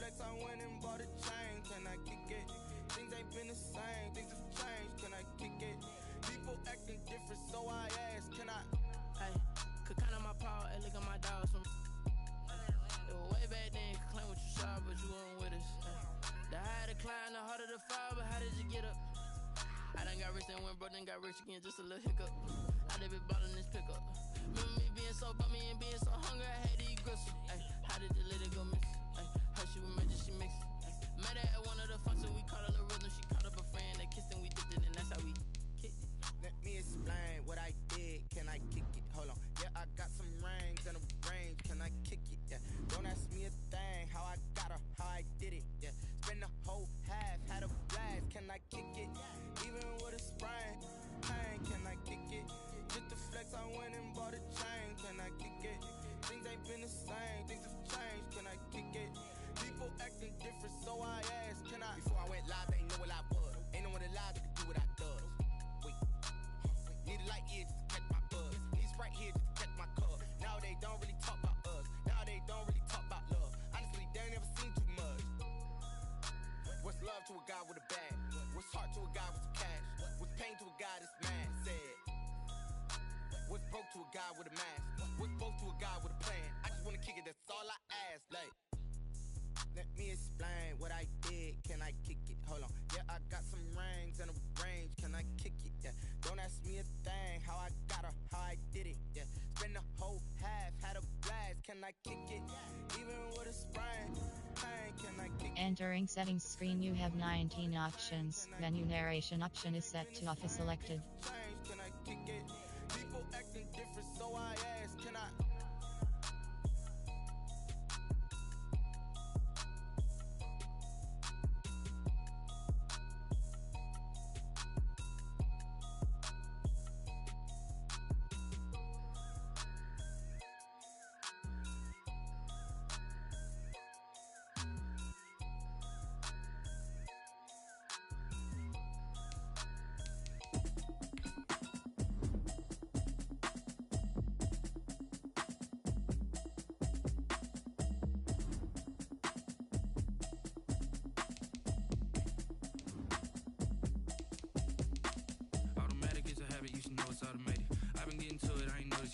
flex, I went and bought a chain. Can I kick it? Things ain't been the same, things have changed. Can I kick it? People acting different, so I ask, can I? Hey, could count on my power, hey, look at my dogs from. It was way back then, could claim what you saw, but you weren't with us. Hey. The higher the climb, the harder the fall, but how did you get up? I done got rich and went broke, then got rich again, just a little hiccup. I done been ballin' this pickup. Remember me being so bummy and being so hungry, I had to eat gristle. Ay, how did the lady go miss? Ay, her she was magic, she mixed. Met her at one of the functions, we caught her the rhythm. She caught up a friend, they kissed and we dipped it, and that's how we kicked it. Let me explain what I did. Can I kick it? Hold on. Yeah, I got some rings and a range. Can I kick it? Yeah. Don't ask me a thing. How I got her, how I did it. Yeah. Spend the whole half, had a blast. Can I kick it? Even with a sprain. Pain, can I kick it? Just the flex, I went and bought a chain. Can I kick it? Things ain't been the same. Things have changed. Can I kick it? People acting different, so I asked, can I? Before I went live, they ain't know what I was. Ain't no one alive that could do what I does. Wait. Need a light year just to catch my buzz. Need Sprite here just to catch my cup. Now they don't really talk about us. Now they don't really talk about love. Honestly, they ain't never seen too much. What's love to a guy with a bag? What's heart to a guy with some cash? What's pain to a guy that's mad? Said. What's broke to a guy with a mask? What's both to a guy with a plan? I just wanna kick it, that's all I ask. Like, let me explain what I did. Can I kick it? Hold on. Yeah, I got some rings and a range. Can I kick it? Yeah. Don't ask me a thing. How I got her, how I did it. Yeah. Spend the whole half, had a blast. Can I kick it? Even with a sprain. Pain, can I kick it? Entering settings screen, you have 19 options. Menu narration option is set to off is selected. Can I kick it? People acting different, so I ask, can I?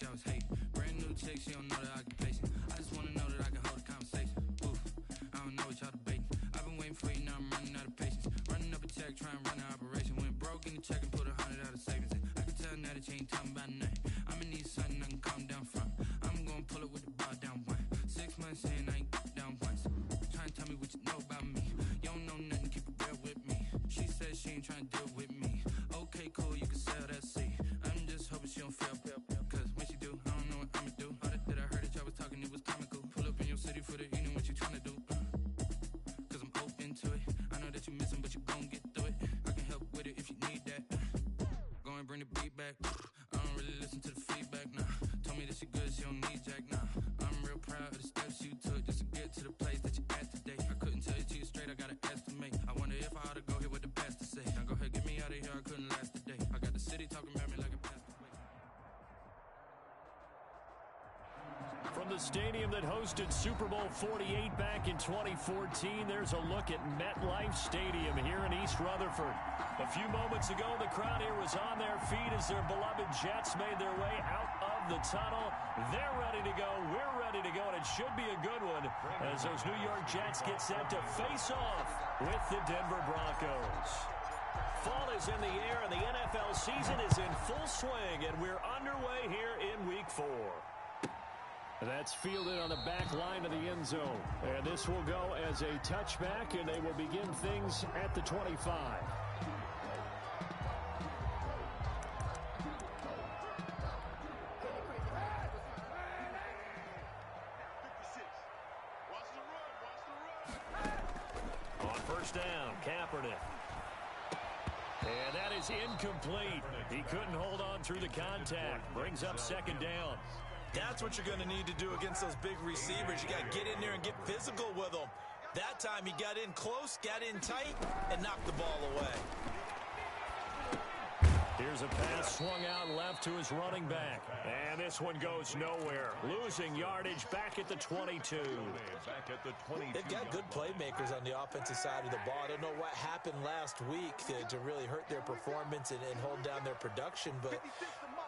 I was hating. Brand new chick, she don't know the occupation. I just wanna know that I can hold a conversation. Oof, I don't know what y'all debating. I've been waiting for you, now I'm running out of patience. Running up a check, trying to run an operation. Went broke in the check and put 100 out of savings in. I can tell now that you ain't talking about nothing. I'ma need something I can calm down from. I'm gonna pull it with the bar down one. 6 months in, I ain't down once. Trying to tell me what you know about me. You don't know nothing, keep it real with me. She said she ain't trying to deal with me. Okay, cool, you can sell that seat. I'm just hoping she don't fail. Cause when she do, I don't know what I'ma do. All that I heard that y'all was talking, it was comical. Pull up in your city for the evening, what you tryna do? Cause I'm open to it. I know that you missing, but you gon' get through it. I can help with it if you need that. Go and bring the beat back. I don't really listen to the feedback, nah. Told me that she good, she don't need jack, nah. I'm real proud of the steps you took just to get to the place that you at today. I couldn't tell you to you straight, I gotta estimate. I wonder if I ought to go here with the best to say. Now go ahead, get me out of here, I couldn't last today. I got the city talking about me like a passed away. From the stadium that hosted Super Bowl 48 back in 2014, there's a look at MetLife Stadium here in East Rutherford. A few moments ago, the crowd here was on their feet as their beloved Jets made their way out of the tunnel. They're ready to go. We're ready to go, and it should be a good one as those New York Jets get set to face off with the Denver Broncos. Fall is in the air, and the NFL season is in full swing, and we're underway here in Week 4. That's fielded on the back line of the end zone. And this will go as a touchback, and they will begin things at the 25. On first down, Kaepernick. And that is incomplete. He couldn't hold on through the contact. Brings up second down. That's what you're going to need to do against those big receivers. You got to get in there and get physical with them. That time he got in close, got in tight, and knocked the ball away. Here's a pass swung out left to his running back. And this one goes nowhere. Losing yardage back at the 22. They've got good playmakers on the offensive side of the ball. I don't know what happened last week to really hurt their performance and hold down their production, but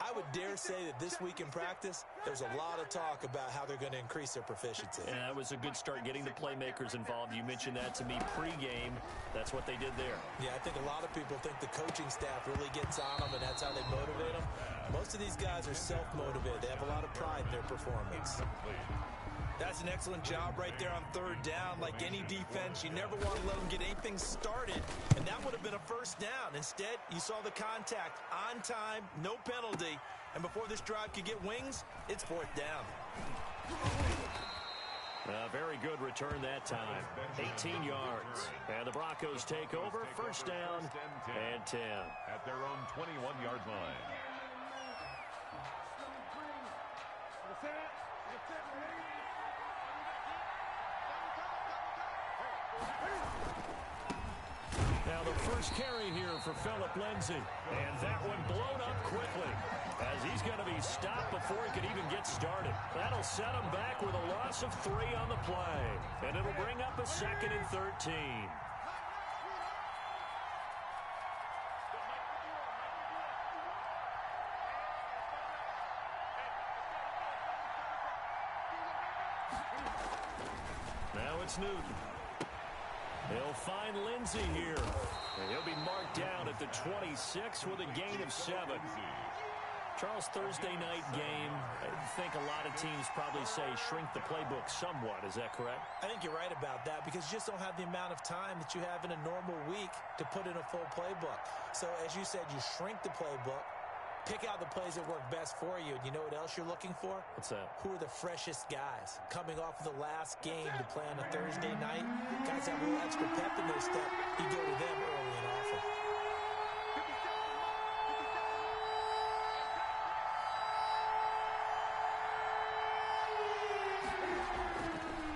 I would dare say that this week in practice, there's a lot of talk about how they're going to increase their proficiency. Yeah, that was a good start getting the playmakers involved. You mentioned that to me pregame. That's what they did there. Yeah, I think a lot of people think the coaching staff really gets on them, and that's how they motivate them. Most of these guys are self-motivated. They have a lot of pride in their performance. That's an excellent job right there on third down. Like any defense, you never want to let them get anything started, and that would have been a first down. Instead, you saw the contact on time, no penalty, and before this drive could get wings, it's fourth down. Very good return that time. 18 yards. And the Broncos take over. First down and 10. At their own 21-yard line. Now the first carry here for Phillip Lindsay. And that one blown up quickly as he's going to be stopped before he could even get started. That'll set him back with a loss of 3 on the play. And it'll bring up a 2nd and 13. Now it's Newton. They'll find Lindsay here. And he'll be marked down at the 26 with a gain of 7. Charles, Thursday night game, I think a lot of teams probably say shrink the playbook somewhat. Is that correct? I think you're right about that because you just don't have the amount of time that you have in a normal week to put in a full playbook. So as you said, you shrink the playbook, pick out the plays that work best for you. And you know what else you're looking for? What's that? Who are the freshest guys coming off of the last game to play on a Thursday night? Guys have a little extra pep in their step. You go to them early and often.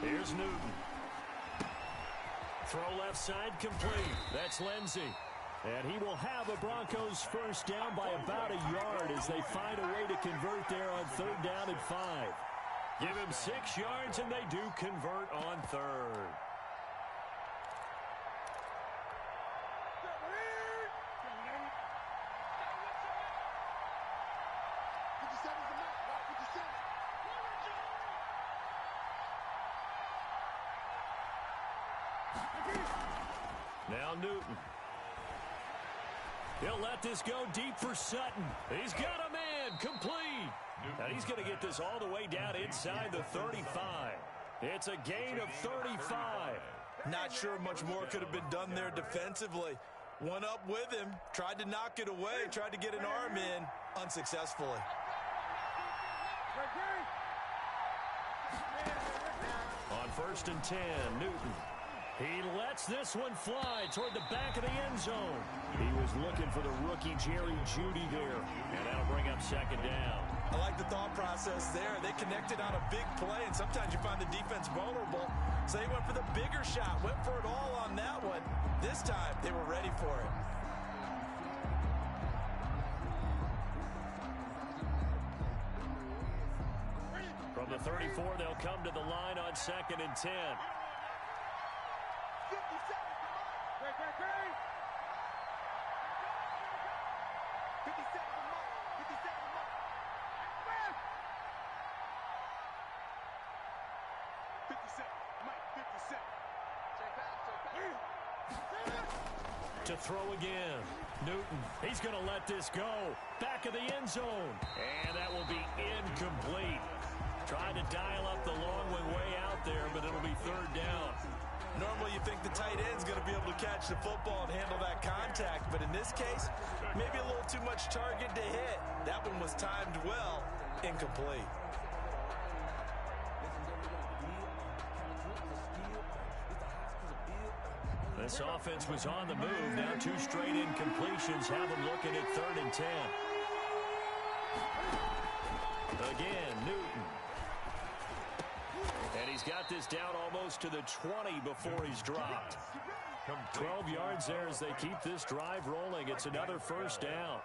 Here's Newton. Throw left side complete. That's Lindsay. And he will have a Broncos first down by about a yard as they find a way to convert there on third down and 5. Give him 6 yards, and they do convert on third. Now Newton. He'll let this go deep for Sutton. He's got a man complete. And he's going to get this all the way down inside the 35. It's a gain of 35. Not sure much more could have been done there defensively. One up with him, tried to knock it away, tried to get an arm in, unsuccessfully. On first and 10, Newton. He lets this one fly toward the back of the end zone. He was looking for the rookie Jerry Jeudy there, and that'll bring up second down. I like the thought process there. They connected on a big play, and sometimes you find the defense vulnerable. So they went for the bigger shot, went for it all on that one. This time, they were ready for it. From the 34, they'll come to the line on second and 10. To throw again. Newton, he's going to let this go. Back of the end zone. And that will be incomplete. Trying to dial up the long one way out there, but it'll be third down. Normally you think the tight end's going to be able to catch the football and handle that contact, but in this case, maybe a little too much target to hit. That one was timed well, incomplete. This offense was on the move. Now 2 straight incompletions have them looking at third and 10. Again, Newton. And he's got this down almost to the 20 before he's dropped. 12 yards there as they keep this drive rolling. It's another first down.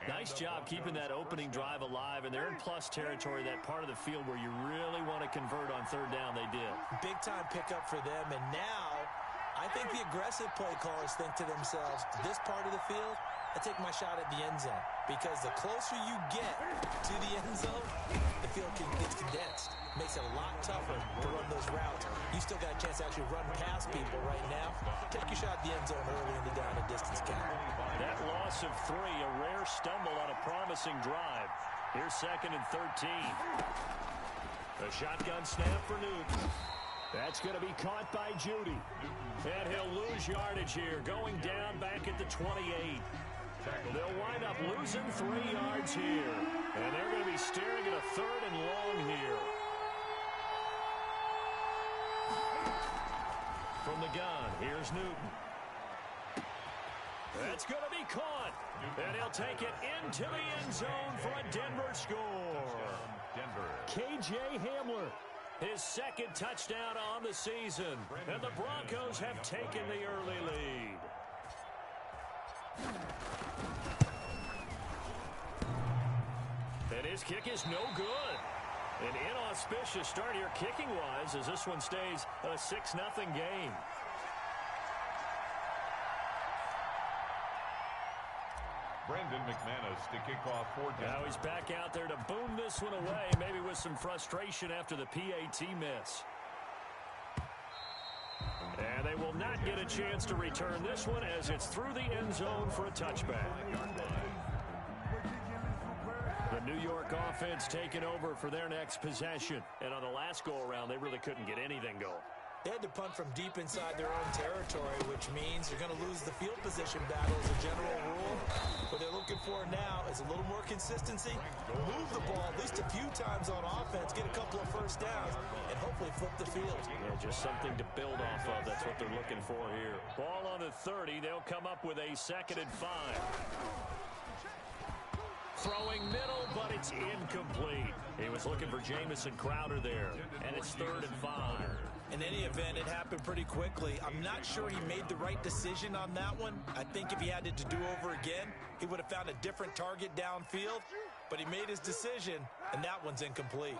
Nice job keeping that opening drive alive, and they're in plus territory, that part of the field where you really want to convert on third down. They did. Big-time pickup for them, and now I think the aggressive play callers think to themselves, this part of the field, I take my shot at the end zone, because the closer you get to the end zone, the field gets condensed. Makes it a lot tougher to run those routes. You still got a chance to actually run past people right now. Take your shot at the end zone early in the down and distance count. That loss of 3, a rare stumble on a promising drive. Here's 2nd and 13. The shotgun snap for Newton. That's going to be caught by Judy. And he'll lose yardage here, going down back at the 28. They'll wind up losing 3 yards here. And they're going to be staring at a 3rd and long here. From the gun, here's Newton. That's going to be caught. And he'll take it into the end zone for a Denver score. K.J. Hamler, his 2nd touchdown on the season. And the Broncos have taken the early lead. And his kick is no good. An inauspicious start here kicking-wise as this one stays a 6-0 game. Brandon McManus to kick off for Denver. Now he's back out there to boom this one away, maybe with some frustration after the PAT miss. And they will not get a chance to return this one as it's through the end zone for a touchback. The New York offense taking over for their next possession. And on the last go-around, they really couldn't get anything going. They had to punt from deep inside their own territory, which means you're going to lose the field position battle as a general rule. What they're looking for now is a little more consistency, move the ball at least a few times on offense, get a couple of first downs, and hopefully flip the field. Yeah, just something to build off of. That's what they're looking for here. Ball on the 30. They'll come up with a 2nd and 5. Throwing middle, but it's incomplete. He was looking for Jamison Crowder there, and it's 3rd and 5. In any event, it happened pretty quickly. I'm not sure he made the right decision on that one. I think if he had it to do over again, he would have found a different target downfield, but he made his decision, and that one's incomplete.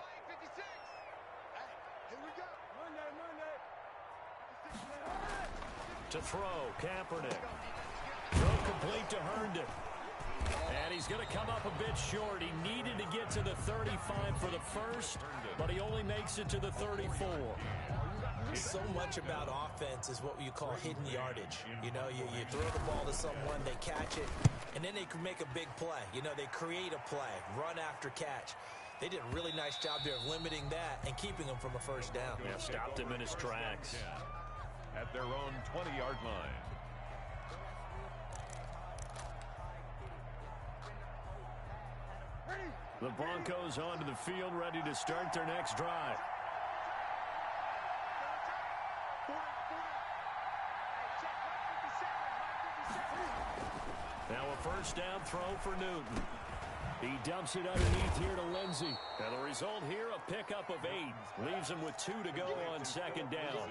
To throw, Kaepernick. Throw complete to Herndon. And he's going to come up a bit short. He needed to get to the 35 for the first, but he only makes it to the 34. So much about offense is what you call hidden yardage. You know, you throw the ball to someone, they catch it, and then they can make a big play. You know, they create a play, run after catch. They did a really nice job there of limiting that and keeping him from a first down. Yeah, stopped him in his tracks. At their own 20-yard line. The Broncos onto the field, ready to start their next drive. Now a first down throw for Newton. He dumps it underneath here to Lindsey. And the result here, a pickup of 8. Leaves him with 2 to go on 2nd down.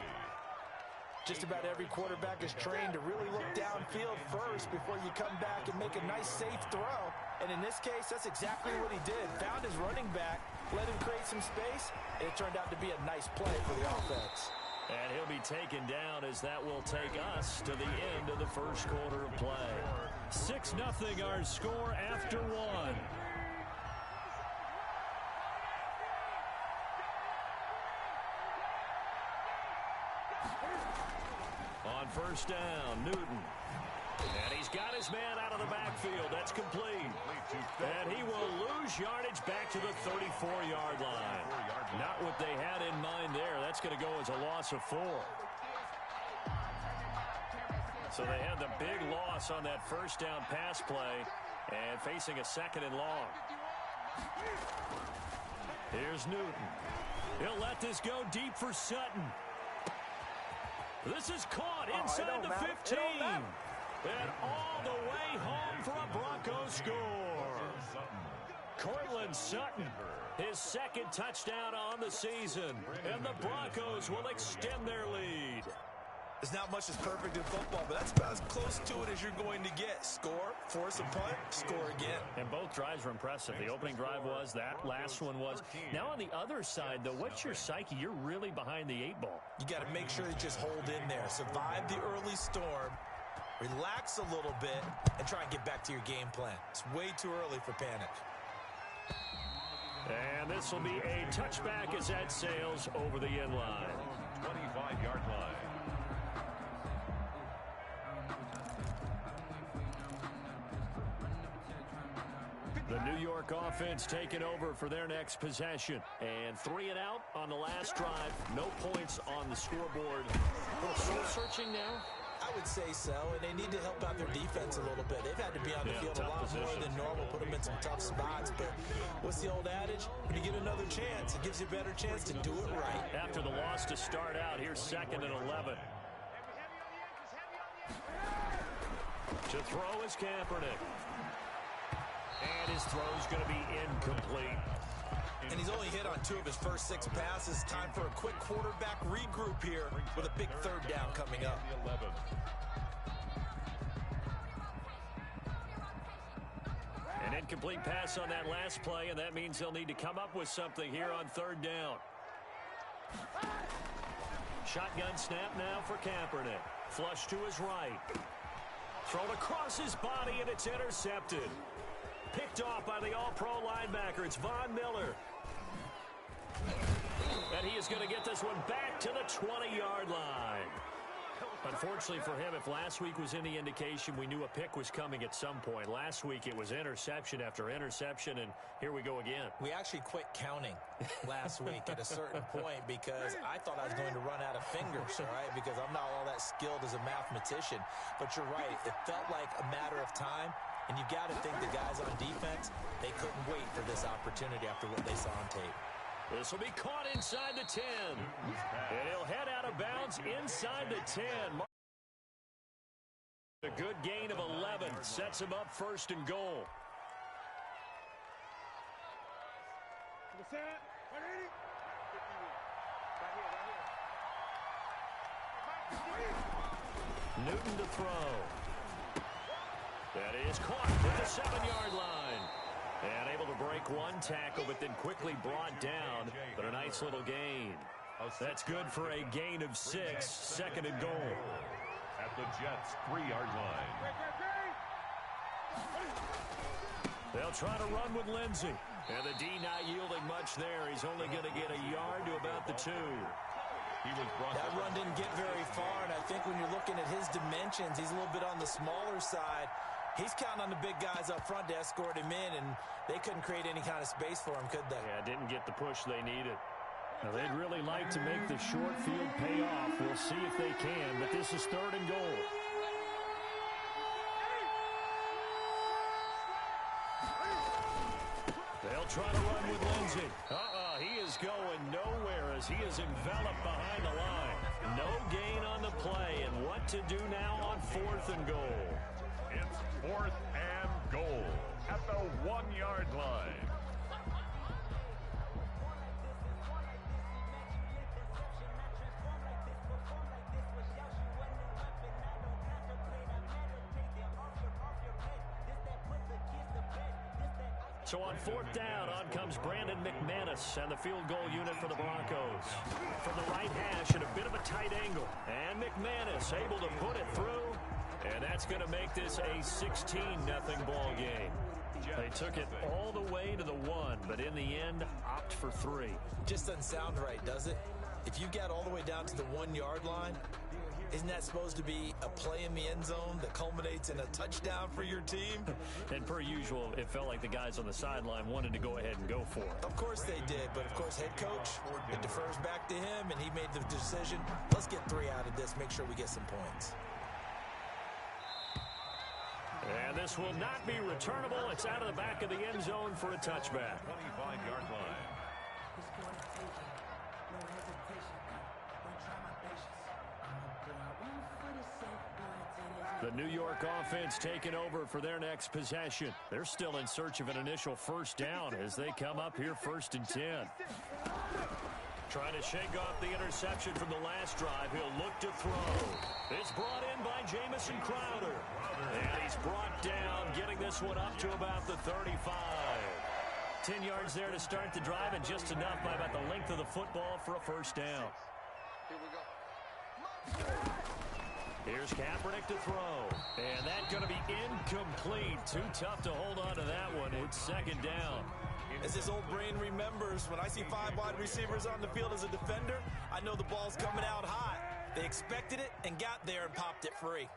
Just about every quarterback is trained to really look downfield first before you come back and make a nice, safe throw. And in this case, that's exactly what he did. Found his running back, let him create some space, and it turned out to be a nice play for the offense. And he'll be taken down as that will take us to the end of the first quarter of play. 6-0 our score after 1. On first down, Newton. And he's got his man out of the backfield. That's complete. And he will lose yardage back to the 34-yard line. Not what they had in mind there. That's going to go as a loss of 4. So they had the big loss on that first down pass play and facing a 2nd and long. Here's Newton. He'll let this go deep for Sutton. This is caught inside the 15. And all the way home for a Broncos score. Cortland Sutton, his 2nd touchdown on the season. And the Broncos will extend their lead. There's not much that's perfect in football, but that's about as close to it as you're going to get. Score, force a punt, score again. And both drives were impressive. The opening drive was, that last one was. Now on the other side, though, what's your psyche? You're really behind the 8-ball. You got to make sure you just hold in there. Survive the early storm, relax a little bit, and try and get back to your game plan. It's way too early for panic. And this will be a touchback as that sails over the end line. 25-yard line. The New York offense taking over for their next possession. And 3 and out on the last drive. No points on the scoreboard. Soul searching now? I would say so, and they need to help out their defense a little bit. They've had to be on the field a lot more than normal, put them in some tough spots. But what's the old adage? When you get another chance, it gives you a better chance to do it right. After the loss to start out, here's 2nd and 11. To throw is Kaepernick. And his throw's going to be incomplete. And he's only hit on 2 of his first 6 passes. Time for a quick quarterback regroup here with a big 3rd down coming up. An incomplete pass on that last play, and that means they'll need to come up with something here on 3rd down. Shotgun snap now for Kaepernick. Flush to his right. Thrown across his body, and it's intercepted. Picked off by the all-pro linebacker. It's Von Miller. And he is going to get this one back to the 20-yard line. Unfortunately for him, if last week was any indication, we knew a pick was coming at some point. Last week it was interception after interception, and here we go again. We actually quit counting last week at a certain point because I thought I was going to run out of fingers, all right, because I'm not all that skilled as a mathematician. But you're right. It felt like a matter of time, and you got to think the guys on defense, they couldn't wait for this opportunity after what they saw on tape. This will be caught inside the 10. And he'll head out of bounds inside the 10. A good gain of 11 sets him up 1st and goal. Newton to throw. That is caught at the 7-yard line. And able to break one tackle, but then quickly brought down. But a nice little gain. That's good for a gain of 6. 2nd and goal. At the Jets' 3-yard line. They'll try to run with Lindsey. And the D not yielding much there. He's only going to get a yard to about the 2. That run didn't get very far, and I think when you're looking at his dimensions, he's a little bit on the smaller side. He's counting on the big guys up front to escort him in, and they couldn't create any kind of space for him, could they? Yeah, didn't get the push they needed. Now, they'd really like to make the short field pay off. We'll see if they can, but this is 3rd and goal. They'll try to run with Lindsey. He is going nowhere as he is enveloped behind the line. No gain on the play, and what to do now on 4th and goal. It's 4th and goal at the 1-yard line. So on 4th down, on comes Brandon McManus and the field goal unit for the Broncos. From the right hash at a bit of a tight angle. And McManus able to put it through. And that's going to make this a 16-0 ball game. They took it all the way to the 1, but in the end, opt for 3. Just doesn't sound right, does it? If you got all the way down to the 1-yard line, isn't that supposed to be a play in the end zone that culminates in a touchdown for your team? And per usual, it felt like the guys on the sideline wanted to go ahead and go for it. Of course they did, but of course head coach, it defers back to him, and he made the decision. Let's get 3 out of this, make sure we get some points. And this will not be returnable. It's out of the back of the end zone for a touchback. 25-yard line. The New York offense taking over for their next possession. They're still in search of an initial 1st down as they come up here 1st and 10. Trying to shake off the interception from the last drive. He'll look to throw. It's brought in by Jamison Crowder. And he's brought down, getting this one up to about the 35. 10 yards there to start the drive, and just enough by about the length of the football for a first down. Here we go. Here's Kaepernick to throw. And that's going to be incomplete. Too tough to hold on to that one. It's second down. As his old brain remembers, when I see 5 wide receivers on the field as a defender, I know the ball's coming out hot. They expected it and got there and popped it free.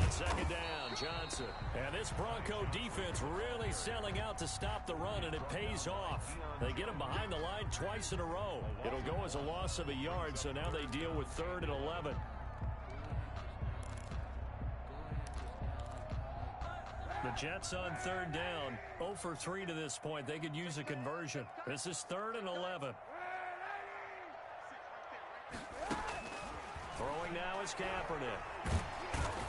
On second down, Johnson. And this Bronco defense really selling out to stop the run, and it pays off. They get him behind the line twice in a row. It'll go as a loss of a yard, so now they deal with 3rd and 11. The Jets on 3rd down, 0 for 3 to this point. They could use a conversion. This is 3rd and 11. Throwing now is Kaepernick.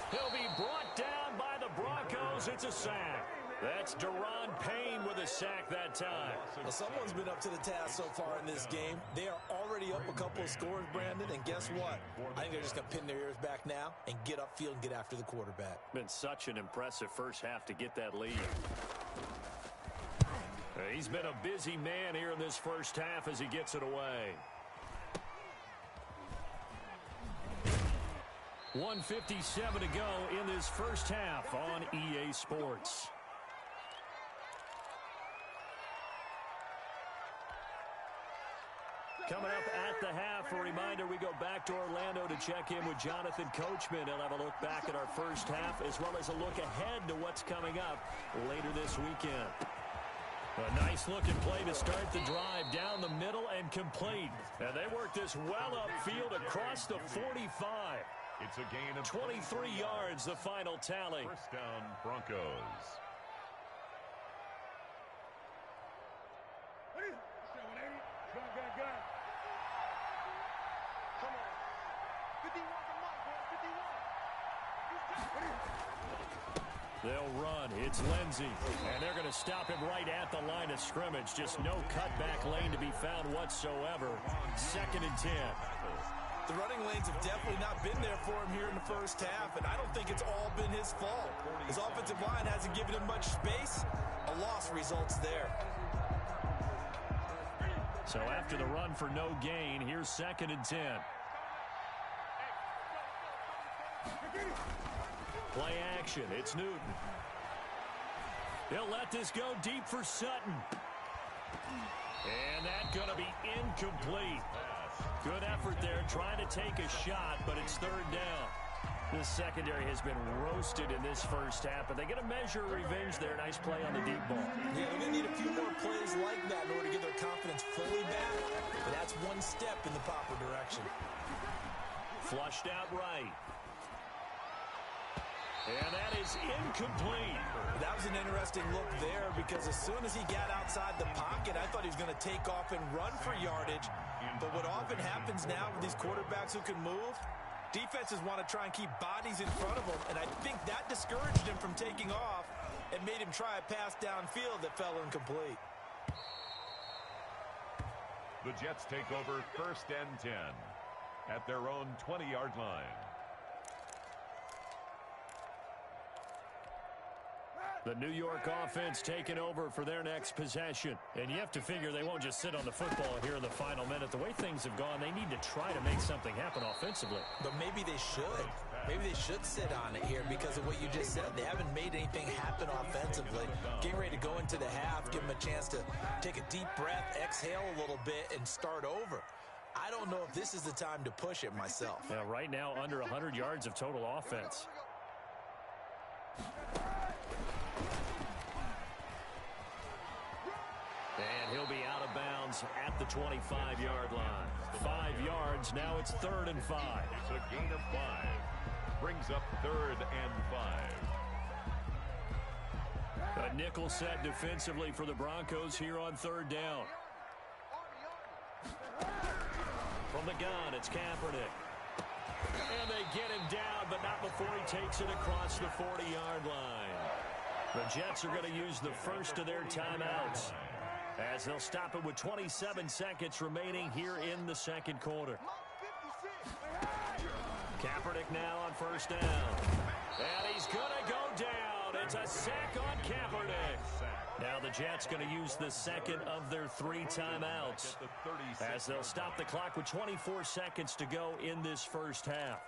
He'll be brought down by the Broncos. It's a sack. That's Deron Payne with a sack that time. Well, someone's been up to the task so far in this game. They are already up a couple of scores, Brandon, and guess what? I think they're just going to pin their ears back now and get upfield and get after the quarterback. Been such an impressive first half to get that lead. He's been a busy man here in this first half as he gets it away. 1:57 to go in this first half on EA Sports. Coming up at the half, a reminder, we go back to Orlando to check in with Jonathan Coachman. He'll have a look back at our first half as well as a look ahead to what's coming up later this weekend. A nice-looking play to start the drive down the middle and complete. And they work this well upfield across the 45. It's a gain of 23 yards, the final tally. First down, Broncos. They'll run. It's Lindsey. And they're going to stop him right at the line of scrimmage. Just no cutback lane to be found whatsoever. 2nd and 10. The running lanes have definitely not been there for him here in the first half, and I don't think it's all been his fault. His offensive line hasn't given him much space. A loss results there. So after the run for no gain, here's 2nd and 10. Play action. It's Newton. He'll let this go deep for Sutton. And that's going to be incomplete. Good effort there, trying to take a shot, but it's 3rd down. This secondary has been roasted in this first half, but they get a measure of revenge there. Nice play on the deep ball. Yeah, they're going to need a few more plays like that in order to get their confidence fully back, but that's one step in the proper direction. Flushed out right. And that is incomplete. That was an interesting look there because as soon as he got outside the pocket, I thought he was going to take off and run for yardage. But what often happens now with these quarterbacks who can move, defenses want to try and keep bodies in front of them, and I think that discouraged him from taking off and made him try a pass downfield that fell incomplete. The Jets take over 1st and 10 at their own 20-yard line. The New York offense taking over for their next possession. And you have to figure they won't just sit on the football here in the final minute. The way things have gone, they need to try to make something happen offensively. But maybe they should. Maybe they should sit on it here because of what you just said. They haven't made anything happen offensively. Getting ready to go into the half, give them a chance to take a deep breath, exhale a little bit, and start over. I don't know if this is the time to push it myself. Yeah, right now, under 100 yards of total offense. And he'll be out of bounds at the 25-yard line. 5 yards, now it's 3rd and 5. It's a gain of 5. Brings up 3rd and 5. A nickel set defensively for the Broncos here on 3rd down. From the gun, it's Kaepernick. And they get him down, but not before he takes it across the 40-yard line. The Jets are going to use the first of their timeouts. as they'll stop it with 27 seconds remaining here in the second quarter. Kaepernick now on first down. And he's going to go down. It's a sack on Kaepernick. Now the Jets going to use the second of their 3 timeouts as they'll stop the clock with 24 seconds to go in this first half.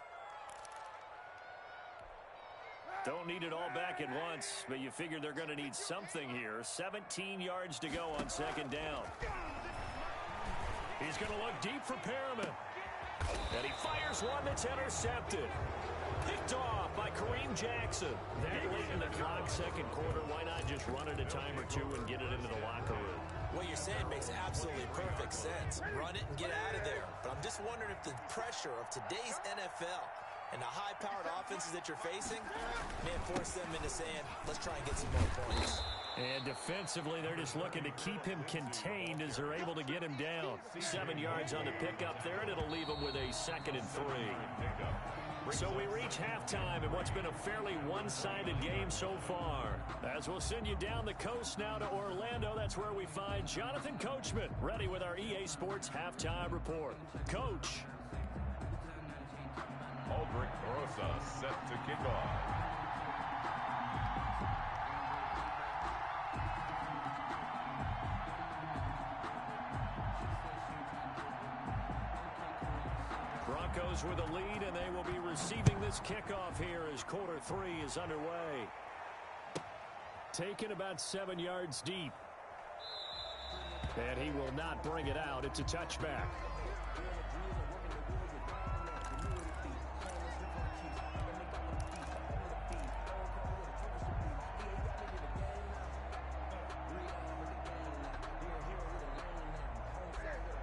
Don't need it all back at once, but you figure they're going to need something here. 17 yards to go on second down. He's going to look deep for Perriman. And he fires one that's intercepted. Picked off by Kareem Jackson. That late in the clock, second quarter, why not just run it a time or two and get it into the locker room? What you're saying makes absolutely perfect sense. Run it and get out of there. But I'm just wondering if the pressure of today's NFL and the high-powered offenses that you're facing may force them into saying, let's try and get some more points. And defensively, they're just looking to keep him contained as they're able to get him down. 7 yards on the pickup there, and it'll leave him with a 2nd and 3. So we reach halftime in what's been a fairly one-sided game so far. As we'll send you down the coast now to Orlando, that's where we find Jonathan Coachman, ready with our EA Sports Halftime Report. Coach. Aldrich Rosa set to kick off. Broncos with a lead, and they will be receiving this kickoff here as quarter 3 is underway. Taken about 7 yards deep. And he will not bring it out. It's a touchback.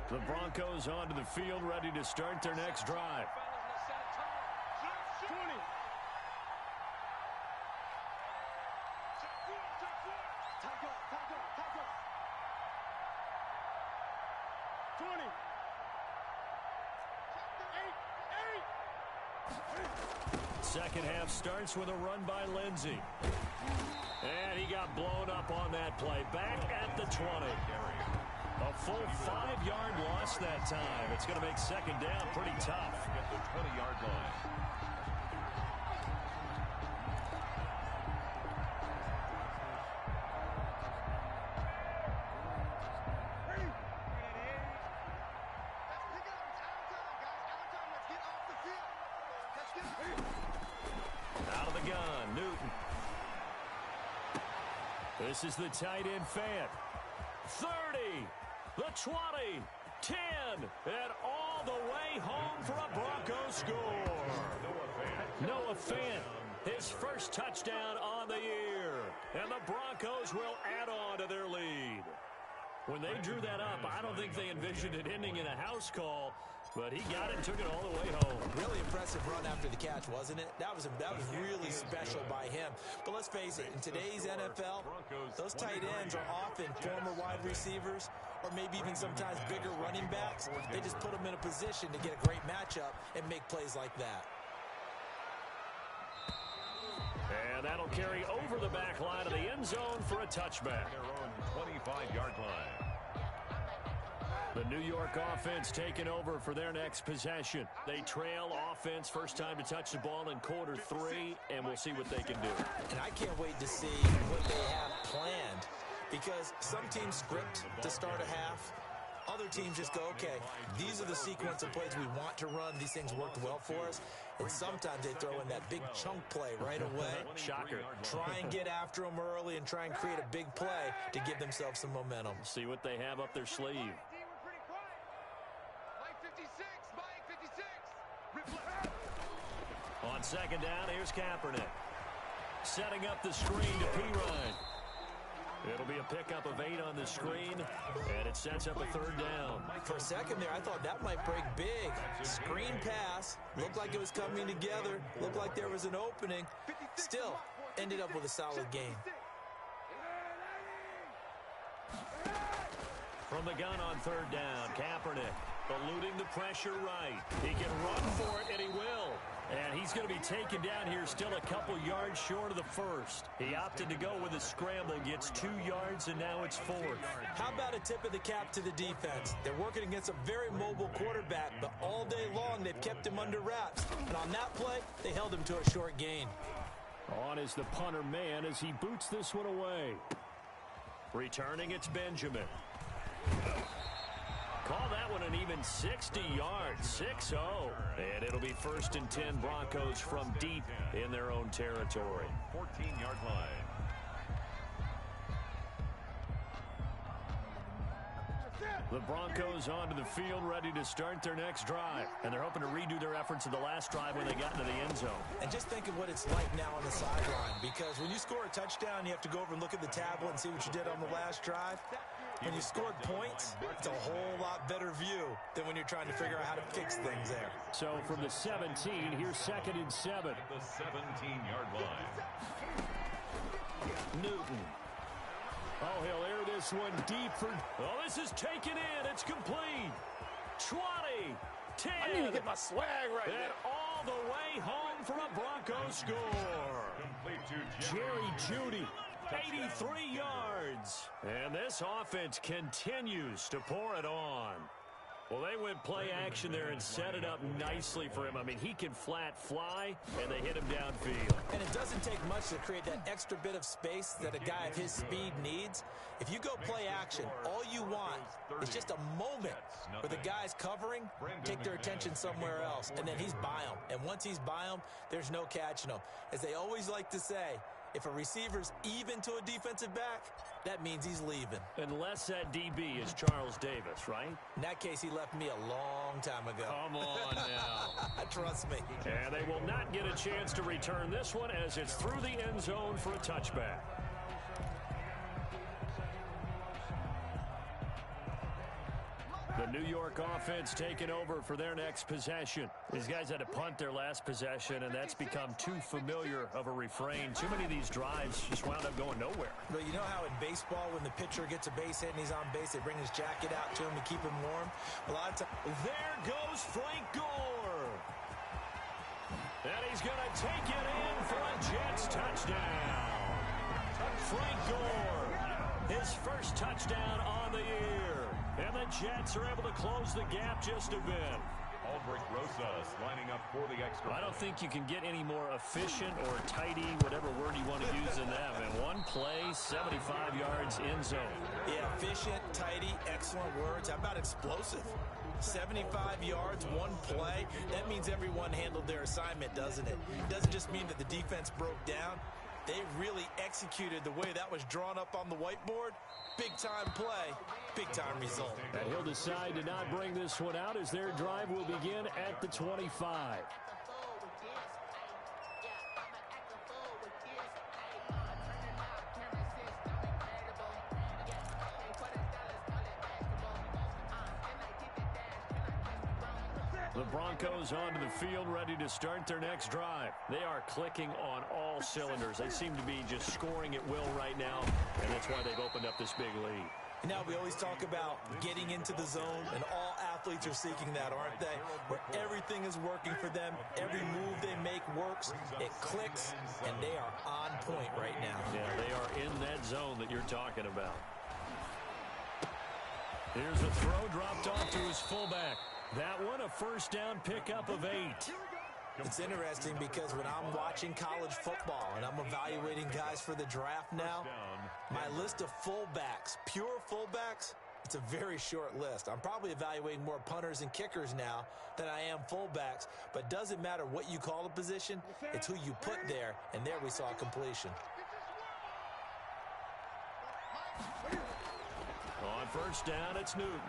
The Broncos onto the field, ready to start their next drive. Second half starts with a run by Lindsey. And he got blown up on that play. Back at the 20. A full 5-yard loss that time. It's going to make second down pretty tough. At the 20-yard line. Out of the gun, Newton. This is the tight end Fant. 30, the 20, 10, and all the way home for a Broncos score. Noah Fant, his first touchdown on the year. And the Broncos will add on to their lead. When they drew that up, I don't think they envisioned it ending in a house call, but he got it and took it all the way home. Really impressive run after the catch, wasn't it? That was really special by him. But let's face it, in today's NFL, those tight ends are often former wide receivers or maybe even sometimes bigger running backs. They just put them in a position to get a great matchup and make plays like that. And that'll carry over the back line of the end zone for a touchback. Their own 25-yard line. The New York offense taking over for their next possession. They trail offense, first time to touch the ball in quarter 3, and we'll see what they can do. And I can't wait to see what they have planned, because some teams script to start a half. Other teams just go, okay, these are the sequence of plays we want to run. These things worked well for us. And sometimes they throw in that big chunk play right away. Shocker. Try and get after them early and try and create a big play to give themselves some momentum. See what they have up their sleeve. On second down, here's Kaepernick. Setting up the screen to Pirine. It'll be a pickup of 8 on the screen, and it sets up a third down. For a second there, I thought that might break big. Screen pass. Looked like it was coming together. Looked like there was an opening. Still, ended up with a solid game. From the gun on third down, Kaepernick eluding the pressure right. He can run for it, and he will. And he's going to be taken down here still a couple yards short of the first. He opted to go with a scramble, gets 2 yards, and now it's 4th. How about a tip of the cap to the defense? They're working against a very mobile quarterback, but all day long they've kept him under wraps. And on that play, they held him to a short gain. On is the punter man as he boots this one away. Returning, it's Benjamin. Call that one an even 60 yards, 6-0. And it'll be 1st and 10 Broncos from deep in their own territory. 14-yard line. The Broncos onto the field, ready to start their next drive. And they're hoping to redo their efforts of the last drive when they got into the end zone. And just think of what it's like now on the sideline, because when you score a touchdown, you have to go over and look at the tablet and see what you did on the last drive. When you scored points, it's a whole lot better view than when you're trying to figure out how to fix things there. So from the 17, here's 2nd and 7. At the 17-yard line. Newton. Oh, he'll air this one deep for... Oh, this is taken in. It's complete. 20, 10. I need to get my swag right and there. All the way home for a Broncos score. Complete to Jerry Jeudy, 83 yards. And this offense continues to pour it on. Well, they went play action there and set it up nicely for him. I mean, he can flat fly, and they hit him downfield. And it doesn't take much to create that extra bit of space that a guy of his speed needs. If you go play action, all you want is just a moment where the guy's covering, take their attention somewhere else, and then he's by him. And once he's by him, there's no catching him. As they always like to say, if a receiver's even to a defensive back, that means he's leaving. Unless that DB is Charles Davis, right? In that case, he left me a long time ago. Come on now. Trust me. And they will not get a chance to return this one as it's through the end zone for a touchback. The New York offense taking over for their next possession. These guys had to punt their last possession, and that's become too familiar of a refrain. Too many of these drives just wound up going nowhere. But you know how in baseball, when the pitcher gets a base hit and he's on base, they bring his jacket out to him to keep him warm? A lot of times. There goes Frank Gore. And he's going to take it in for a Jets touchdown. Frank Gore, his first touchdown on the year. And the Jets are able to close the gap just a bit. Aldrich Rosas lining up for the extra. I don't think you can get any more efficient or tidy, whatever word you want to use in that. In one play, 75 yards in zone. Yeah, efficient, tidy, excellent words. How about explosive? 75 yards, one play. That means everyone handled their assignment, doesn't it? It doesn't just mean that the defense broke down. They really executed the way that was drawn up on the whiteboard. Big-time play, big-time result. And he'll decide to not bring this one out as their drive will begin at the 25. The Broncos onto the field, ready to start their next drive. They are clicking on all cylinders. They seem to be just scoring at will right now, and that's why they've opened up this big lead. Now, we always talk about getting into the zone, and all athletes are seeking that, aren't they? Where everything is working for them, every move they make works, it clicks, and they are on point right now. Yeah, they are in that zone that you're talking about. Here's a throw dropped off to his fullback. That one, a first down pickup of 8. It's interesting because when I'm watching college football and I'm evaluating guys for the draft now, my list of fullbacks, pure fullbacks, it's a very short list. I'm probably evaluating more punters and kickers now than I am fullbacks, but doesn't matter what you call a position, it's who you put there, and there we saw completion. On first down, it's Newton.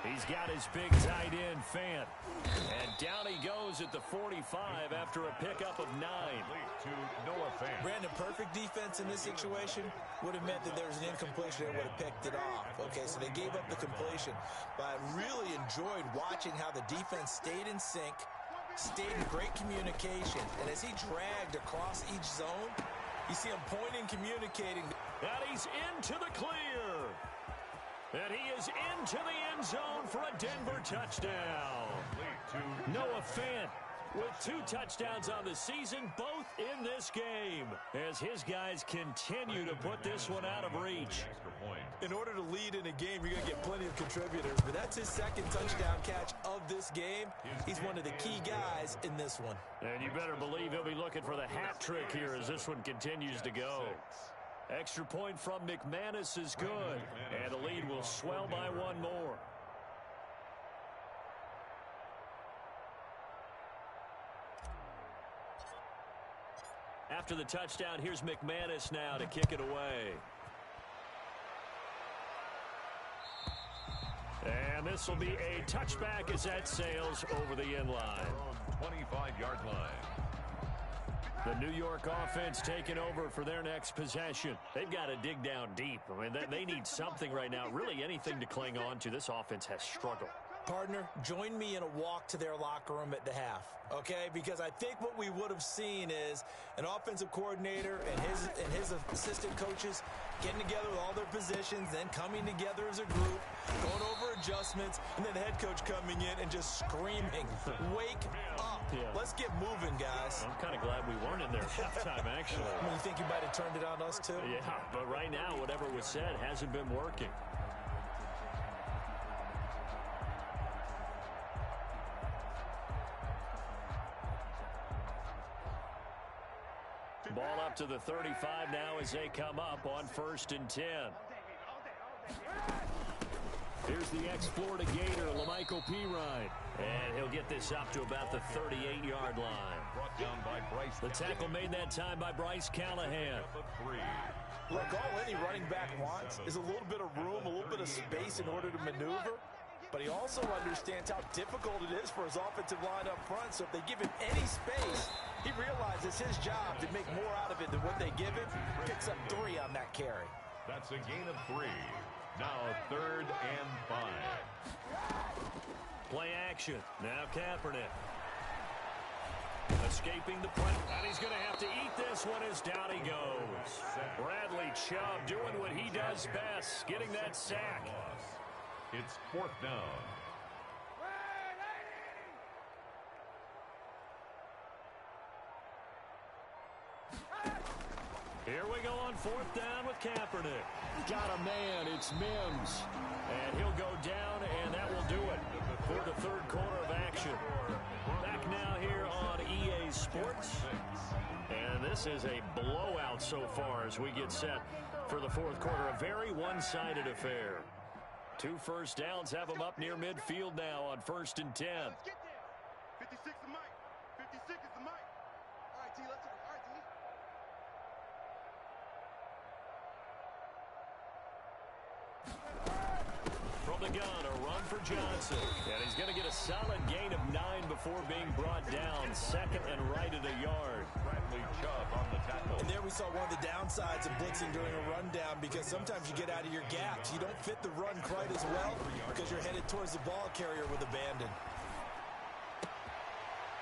He's got his big tight end, Fant. And down he goes at the 45 after a pickup of 9. To Noah Fant. Brandon, perfect defense in this situation would have meant that there was an incompletion and would have picked it off. Okay, so they gave up the completion. But I really enjoyed watching how the defense stayed in sync, stayed in great communication. And as he dragged across each zone, you see him pointing, communicating. And he's into the clear. And he is into the end zone for a Denver touchdown. Noah Fant with 2 touchdowns on the season, both in this game, as his guys continue to put this one out of reach. In order to lead in a game, you're going to get plenty of contributors, but that's his 2nd touchdown catch of this game. He's one of the key guys in this one. And you better believe he'll be looking for the hat trick here as this one continues to go. Extra point from McManus is good, and the lead will swell by 1 more. After the touchdown, here's McManus now to kick it away. And this will be a touchback as that sails over the end line. 25-yard line. The New York offense taking over for their next possession. They've got to dig down deep. I mean, they need something right now, really anything to cling on to. This offense has struggled. Partner, join me in a walk to their locker room at the half, okay? Because I think what we would have seen is an offensive coordinator and his assistant coaches getting together with all their positions, then coming together as a group, going over adjustments, and then the head coach coming in and just screaming, wake up. Yeah. Let's get moving, guys. I'm kind of glad we weren't in there at halftime, actually. I mean, you think you might have turned it on us, too? Yeah, but right now, whatever was said hasn't been working. Ball up to the 35 now as they come up on 1st and 10. Here's the ex-Florida Gator, LaMichael Pirine. And he'll get this up to about the 38-yard line. Brought down by Bryce. The tackle made that time by Bryce Callahan. Look, all any running back wants is a little bit of room, a little bit of space in order to maneuver. But he also understands how difficult it is for his offensive line up front. So if they give him any space, he realizes his job to make more out of it than what they give him. Picks up 3 on that carry. That's a gain of 3. Now 3rd and 5. Play action. Now Kaepernick. Escaping the pressure. And he's going to have to eat this one as down he goes. Bradley Chubb doing what he does best, getting that sack. It's 4th down. Here we go on 4th down with Kaepernick. Got a man, it's Mims. And he'll go down, and that will do it for the 3rd quarter of action. Back now here on EA Sports. And this is a blowout so far as we get set for the 4th quarter. A very one-sided affair. 2 first downs have them up near midfield now on 1st and 10. 56 is Mike. 56 is the Mike. All right, T, let's go. All right, T. From the gun, a run for Johnson. And he's going to get a solid gain of 9 before being brought down. 2nd and right at a yard. Bradley Chubb on the tackle. And there we saw one of the downsides of blitzing during a rundown, because sometimes you get out of your gaps. You don't fit the run quite as well because you're headed towards the ball carrier with abandon.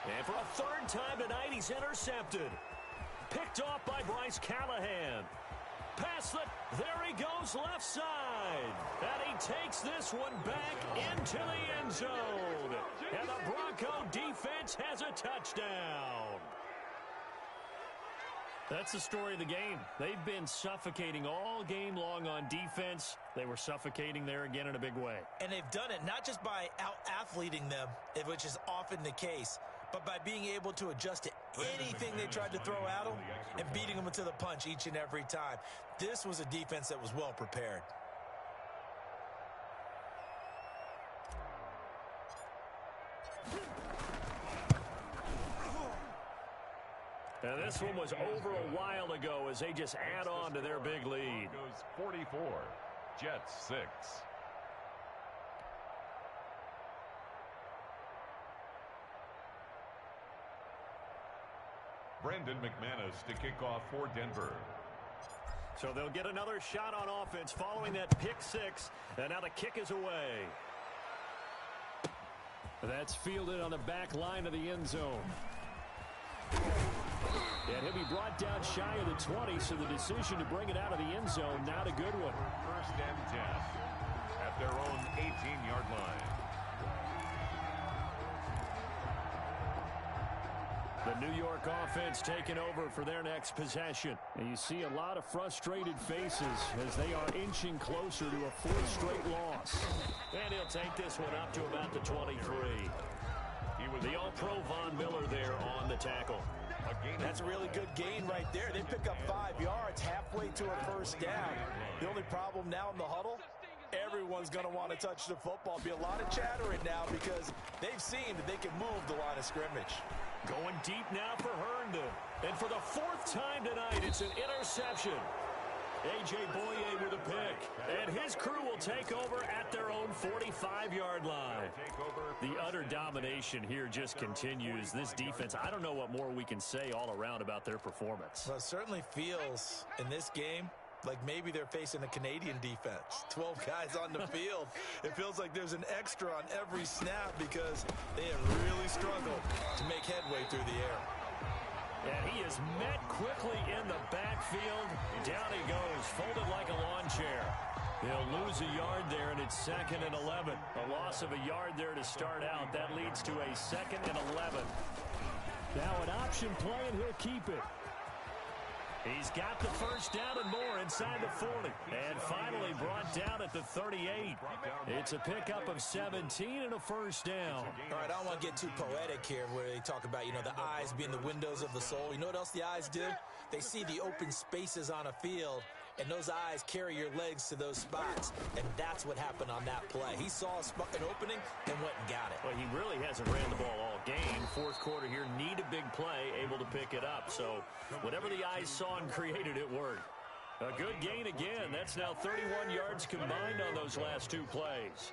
And for a 3rd time tonight, he's intercepted. Picked off by Bryce Callahan. Pass there he goes left side. And he takes this one back into the end zone. And the Bronco defense has a touchdown. That's the story of the game. They've been suffocating all game long on defense. They were suffocating there again in a big way. And they've done it not just by out-athleting them, which is often the case, but by being able to adjust to anything they tried to throw at them and beating them to the punch each and every time. This was a defense that was well prepared. And this one was over a while ago as they just add on to their big lead. Goes 44. Jets 6. Brendan McManus to kick off for Denver. So they'll get another shot on offense following that pick 6. And now the kick is away. That's fielded on the back line of the end zone. And he'll be brought down shy of the 20, so the decision to bring it out of the end zone, not a good one. 1st and 10 at their own 18-yard line. New York offense taking over for their next possession. And you see a lot of frustrated faces as they are inching closer to a fourth straight loss. And he'll take this one up to about the 23. The All-Pro Von Miller there on the tackle. That's a really good gain right there. They pick up 5 yards halfway to a first down. The only problem now in the huddle, everyone's going to want to touch the football. Be a lot of chattering now because they've seen that they can move the line of scrimmage. Going deep now for Herndon. And for the 4th time tonight, it's an interception. A.J. Boye with a pick. And his crew will take over at their own 45-yard line. The utter domination here just continues. This defense, I don't know what more we can say all around about their performance. Well, it certainly feels in this game like maybe they're facing a Canadian defense. 12 guys on the field. It feels like there's an extra on every snap because they have really struggled to make headway through the air. And he is met quickly in the backfield. Down he goes, folded like a lawn chair. They'll lose a yard there, and it's 2nd and 11. A loss of a yard there to start out. That leads to a 2nd and 11. Now an option play, and he'll keep it. He's got the first down and more inside the 40. And finally brought down at the 38. It's a pickup of 17 and a first down. All right, I don't want to get too poetic here where they talk about, the eyes being the windows of the soul. You know what else the eyes do? They see the open spaces on a field, and those eyes carry your legs to those spots. And that's what happened on that play. He saw an opening and went and got it. Well, he really hasn't ran the ball all game. Fourth quarter here, need a big play, able to pick it up. So whatever the eyes saw and created, it worked. A good gain again. That's now 31 yards combined on those last 2 plays.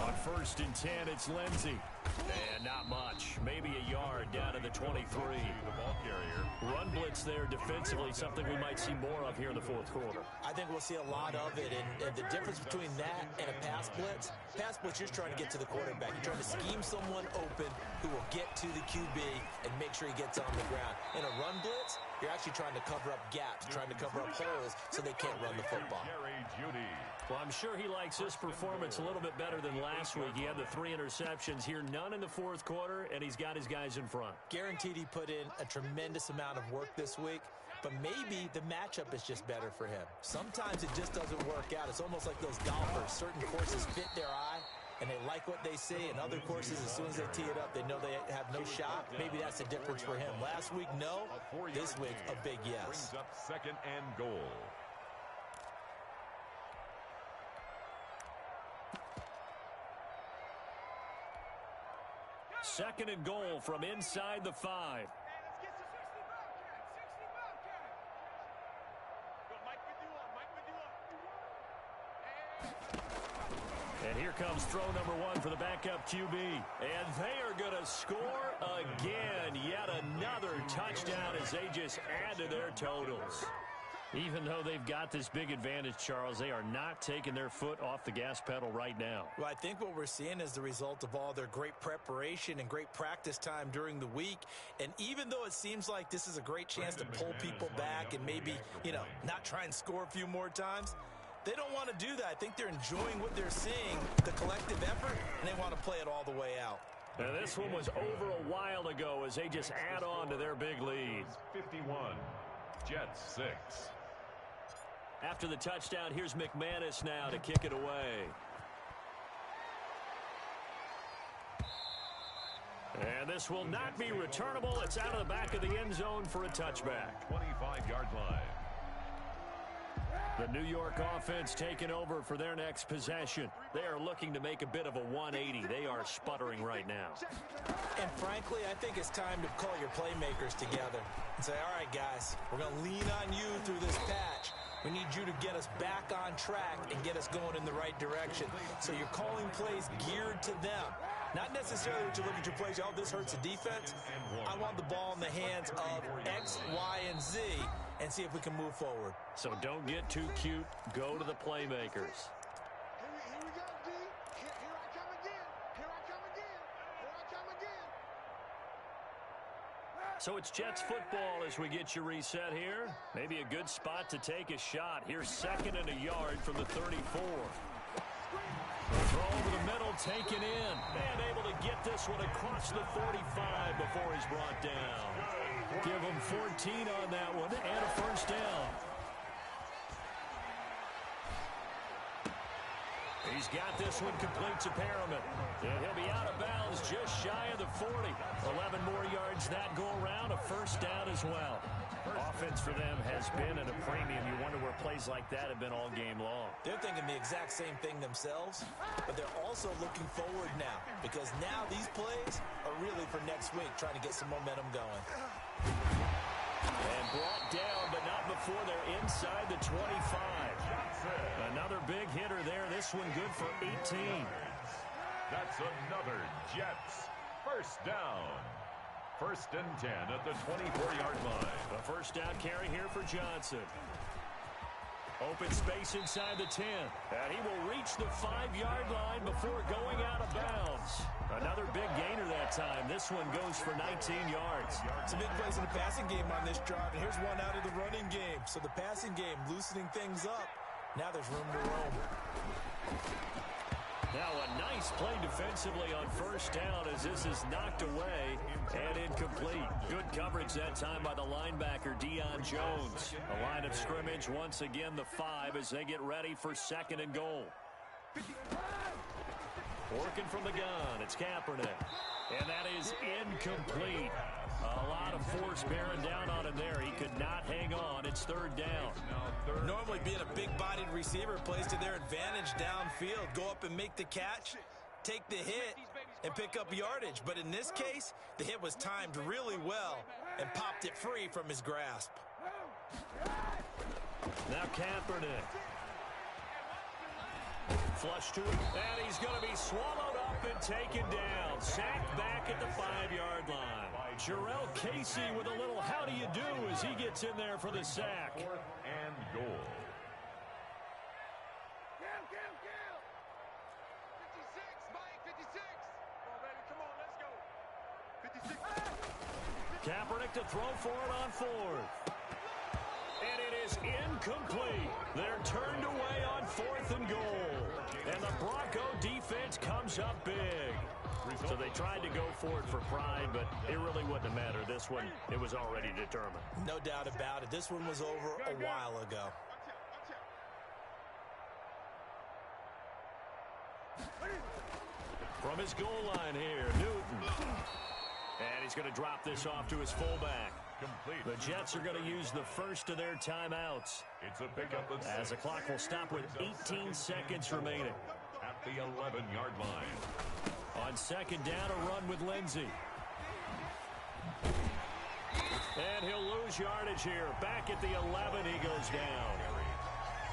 On 1st and 10, it's Lindsey. And not much. Maybe a yard down to the 23. The ball carrier. Run blitz there defensively, something we might see more of here in the fourth quarter. I think we'll see a lot of it. And the difference between that and a pass blitz, you're trying to get to the quarterback. You're trying to scheme someone open who will get to the QB and make sure he gets on the ground. In a run blitz, you're actually trying to cover up gaps, trying to cover up holes so they can't run the football. Well, I'm sure he likes this performance a little bit better than last week. He had the 3 interceptions here, none in the fourth quarter, and he's got his guys in front. Guaranteed he put in a tremendous amount of work this week, but maybe the matchup is just better for him. Sometimes it just doesn't work out. It's almost like those golfers. Certain courses fit their eye, and they like what they see, and other courses, as soon as they tee it up, they know they have no shot. Maybe that's the difference for him. Last week, no. This week, a big yes. Brings up 2nd and goal. Second and goal from inside the 5. And here comes throw number 1 for the backup QB. And they are going to score again. Yet another touchdown as they just add to their totals. Even though they've got this big advantage, Charles, they are not taking their foot off the gas pedal right now. Well, I think what we're seeing is the result of all their great preparation and great practice time during the week. And even though it seems like this is a great chance to pull people back and maybe, not try and score a few more times, they don't want to do that. I think they're enjoying what they're seeing, the collective effort, and they want to play it all the way out. And this one was over a while ago as they just add on to their big lead. 51, Jets 6. After the touchdown, here's McManus now to kick it away. And this will not be returnable. It's out of the back of the end zone for a touchback. 25-yard line. The New York offense taking over for their next possession. They are looking to make a bit of a 180. They are sputtering right now. And frankly, I think it's time to call your playmakers together and say, all right, guys, we're going to lean on you through this patch. We need you to get us back on track and get us going in the right direction. So you're calling plays geared to them. Not necessarily that you look at your plays, oh, this hurts the defense. I want the ball in the hands of X, Y, and Z and see if we can move forward. So don't get too cute. Go to the playmakers. Here we go, D. Here I come again. Here I come again. Here I come again. So it's Jets football as we get you reset here. Maybe a good spot to take a shot. Here's 2nd and a yard from the 34. Throw over the middle, taken in. And able to get this one across the 45 before he's brought down. Give him 14 on that one and a first down. He's got this one complete to Perriman. And he'll be out of bounds just shy of the 40. 11 more yards that go around, a first down as well. Offense for them has been at a premium. You wonder where plays like that have been all game long. They're thinking the exact same thing themselves, but they're also looking forward now because now these plays are really for next week, trying to get some momentum going. And brought down, but not before they're inside the 25. Another big hitter there. This one good for 18. That's another Jets first down. First and 10 at the 24-yard line. The first down carry here for Johnson. Open space inside the 10. And he will reach the 5-yard line before going out of bounds. Another big gainer that time. This one goes for 19 yards. Some big plays in the passing game on this drive, and here's one out of the running game. So the passing game loosening things up. Now there's room to roam. Now a nice play defensively on first down as this is knocked away and incomplete. Good coverage that time by the linebacker, Deion Jones. A line of scrimmage once again the 5 as they get ready for second and goal. Working from the gun, it's Kaepernick. And that is incomplete. A lot of force bearing down on him there. He could not hang on. It's third down. Normally being a big-bodied receiver plays to their advantage downfield. Go up and make the catch, take the hit, and pick up yardage. But in this case, the hit was timed really well and popped it free from his grasp. Now Kaepernick. Flush to it, and he's going to be swallowed up and taken down. Sacked back at the 5-yard line. Jarrell Casey with a little how do you do as he gets in there for the sack. 4th and goal. 56, Mike, 56. Come on, baby, come on, let's go. 56. Kaepernick to throw for it on 4th. And it is incomplete. They're turned away on 4th and goal. And the Bronco defense comes up big. So they tried to go for it for pride, but it really wouldn't have mattered. This one, it was already determined. No doubt about it. This one was over a while ago. From his goal line here, Newton. And he's going to drop this off to his fullback. Complete. The Jets are going to use the first of their timeouts. It's a pickup of 6. As the clock will stop with 18 seconds remaining. At the 11-yard line. On second down, a run with Lindsey. And he'll lose yardage here. Back at the 11, he goes down.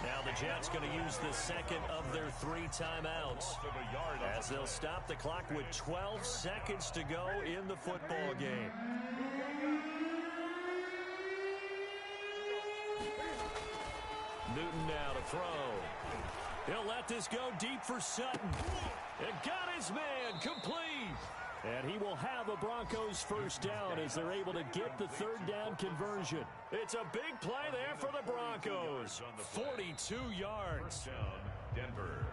Now the Jets going to use the second of their 3 timeouts. As they'll stop the clock with 12 seconds to go in the football game. Newton now to throw. He'll let this go deep for Sutton. And got his man complete. And he will have a Broncos first down as they're able to get the third down conversion. It's a big play there for the Broncos. 42 yards. Denver.